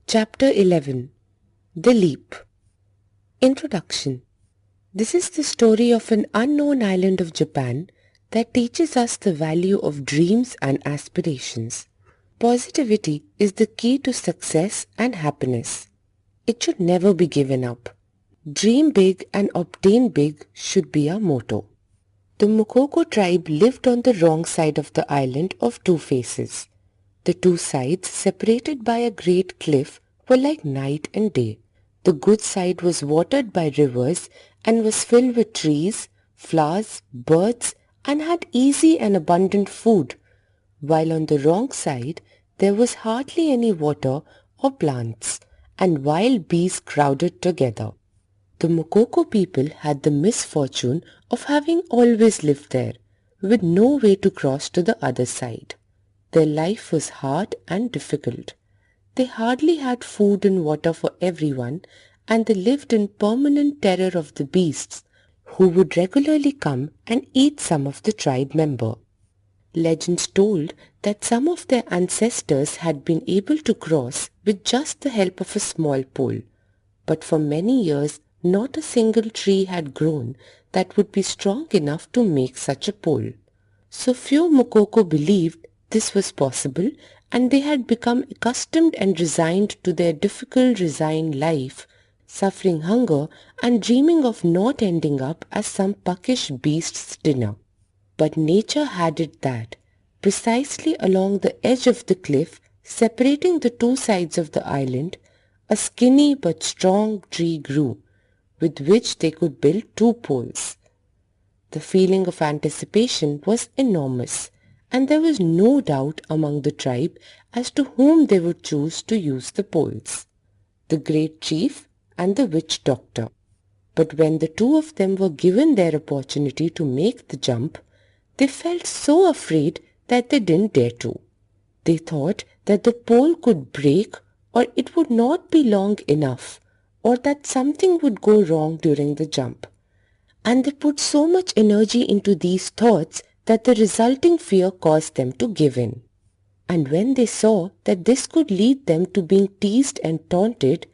Chapter 11. The Leap. Introduction. This is the story of an unknown island of Japan that teaches us the value of dreams and aspirations. Positivity is the key to success and happiness. It should never be given up. Dream big and obtain big should be our motto. The Mokoko tribe lived on the wrong side of the island of two faces. The two sides, separated by a great cliff, were like night and day. The good side was watered by rivers and was filled with trees, flowers, birds, and had easy and abundant food, while on the wrong side there was hardly any water or plants, and wild beasts crowded together. The Mokoko people had the misfortune of having always lived there, with no way to cross to the other side. Their life was hard and difficult. They hardly had food and water for everyone, and they lived in permanent terror of the beasts, who would regularly come and eat some of the tribe member. Legends told that some of their ancestors had been able to cross with just the help of a small pole, but for many years not a single tree had grown that would be strong enough to make such a pole. So few Mokoko believed this was possible, and they had become accustomed and resigned to their difficult, resigned life, suffering hunger and dreaming of not ending up as some puckish beast's dinner. But nature had it that, precisely along the edge of the cliff separating the two sides of the island, a skinny but strong tree grew, with which they could build two poles. The feeling of anticipation was enormous, and there was no doubt among the tribe as to whom they would choose to use the poles, the great chief and the witch doctor. But when the two of them were given their opportunity to make the jump, they felt so afraid that they didn't dare to. They thought that the pole could break, or it would not be long enough, or that something would go wrong during the jump. And they put so much energy into these thoughts that the resulting fear caused them to give in. And when they saw that this could lead them to being teased and taunted,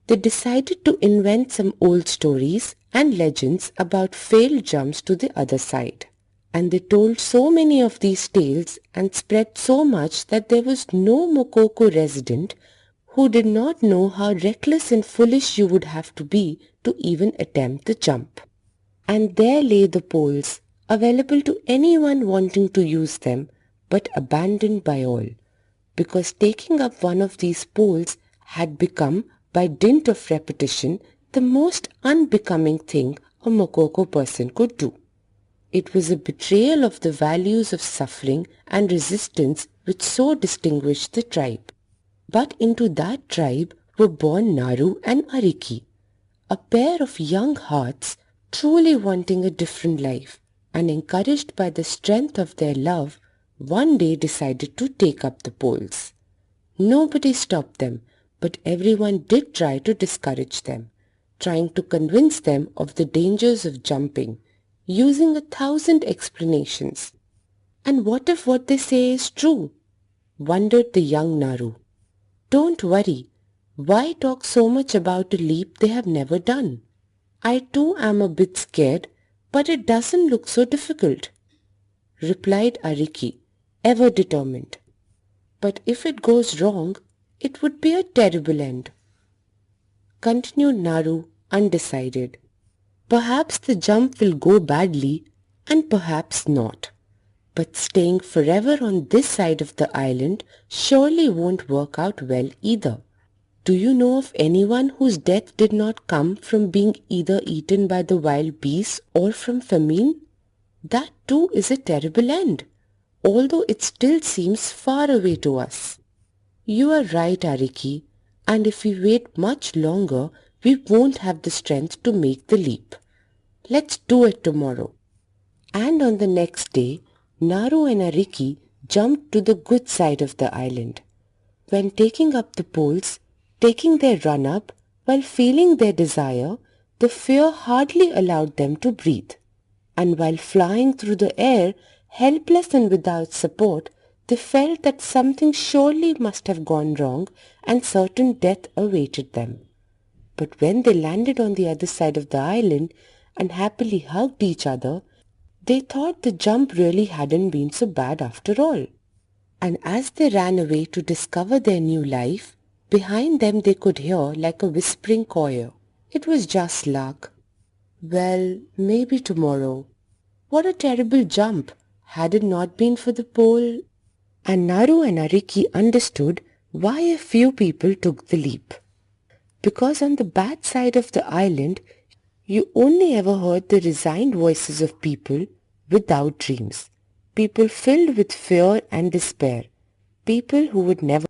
they decided to invent some old stories and legends about failed jumps to the other side. And they told so many of these tales and spread so much that there was no Mokoko resident who did not know how reckless and foolish you would have to be to even attempt the jump. And there lay the poles, available to anyone wanting to use them, but abandoned by all, because taking up one of these poles had become, by dint of repetition, the most unbecoming thing a Mokoko person could do. It was a betrayal of the values of suffering and resistance which so distinguished the tribe. But into that tribe were born Naru and Ariki, a pair of young hearts truly wanting a different life, and encouraged by the strength of their love, one day decided to take up the poles. Nobody stopped them, but everyone did try to discourage them, trying to convince them of the dangers of jumping, using 1,000 explanations. And what if what they say is true? Wondered the young Naru. Don't worry. Why talk so much about a leap they have never done? I too am a bit scared, but it doesn't look so difficult, replied Ariki, ever determined. But if it goes wrong, it would be a terrible end, continued Naru, undecided. Perhaps the jump will go badly, and perhaps not. But staying forever on this side of the island surely won't work out well either. Do you know of anyone whose death did not come from being either eaten by the wild beasts or from famine? That too is a terrible end, although it still seems far away to us. You are right, Ariki, and if we wait much longer, we won't have the strength to make the leap. Let's do it tomorrow. And on the next day, Naru and Ariki jumped to the good side of the island. When taking up the poles, taking their run up, while feeling their desire, the fear hardly allowed them to breathe. And while flying through the air, helpless and without support, They felt that something surely must have gone wrong and certain death awaited them. But when they landed on the other side of the island and happily hugged each other, they thought the jump really hadn't been so bad after all. And as they ran away to discover their new life, behind them they could hear like a whispering choir, "It was just luck. Well, maybe tomorrow. What a terrible jump! Had it not been for the pole." And Naru and Ariki understood why a few people took the leap. Because on the bad side of the island, you only ever heard the resigned voices of people without dreams. People filled with fear and despair. People who would never